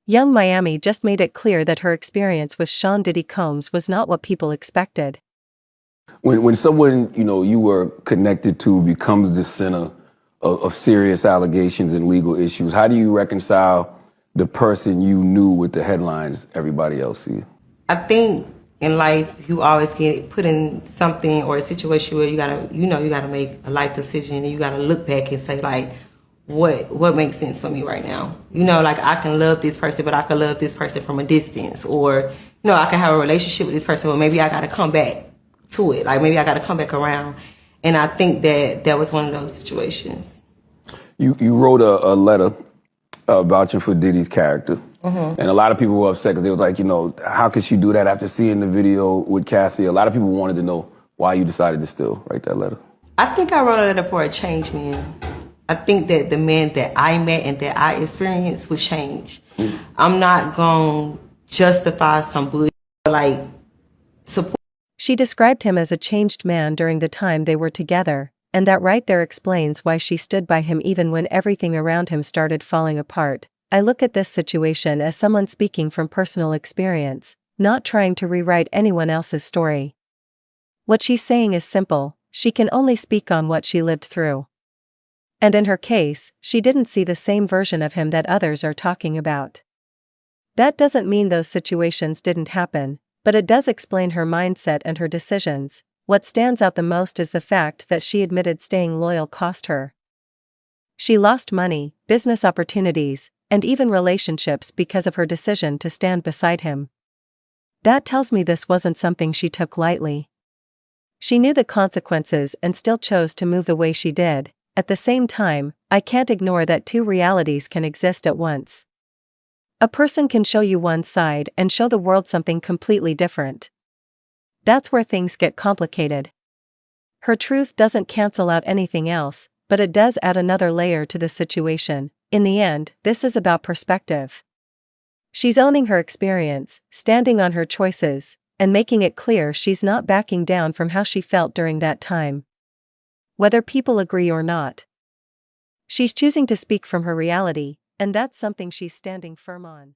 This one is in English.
Young Miami just made it clear that her experience with Sean Diddy Combs was not what people expected. When someone you were connected to becomes the center of serious allegations and legal issues, how do you reconcile the person you knew with the headlines everybody else sees? I think in life you always get put in something or a situation where you gotta make a life decision, and you gotta look back and say, like, what makes sense for me right now. Like, I can love this person, but I can love this person from a distance, or I can have a relationship with this person, but maybe I gotta come back to it. Like, maybe I gotta come back around. And I think that was one of those situations. You wrote a letter vouching for Diddy's character. And a lot of people were upset because they was like, how could she do that after seeing the video with Cassie? A lot of people wanted to know why you decided to still write that letter. I think I wrote a letter for a change man. I think that the man that I met and that I experienced would change. I'm not going to justify some bullshit, like, support. She described him as a changed man during the time they were together, and that right there explains why she stood by him even when everything around him started falling apart. I look at this situation as someone speaking from personal experience, not trying to rewrite anyone else's story. What she's saying is simple: she can only speak on what she lived through. And in her case, she didn't see the same version of him that others are talking about. That doesn't mean those situations didn't happen, but it does explain her mindset and her decisions. What stands out the most is the fact that she admitted staying loyal cost her. She lost money, business opportunities, and even relationships because of her decision to stand beside him. That tells me this wasn't something she took lightly. She knew the consequences and still chose to move the way she did. At the same time, I can't ignore that two realities can exist at once. A person can show you one side and show the world something completely different. That's where things get complicated. Her truth doesn't cancel out anything else, but it does add another layer to the situation. In the end, this is about perspective. She's owning her experience, standing on her choices, and making it clear she's not backing down from how she felt during that time. Whether people agree or not, she's choosing to speak from her reality, and that's something she's standing firm on.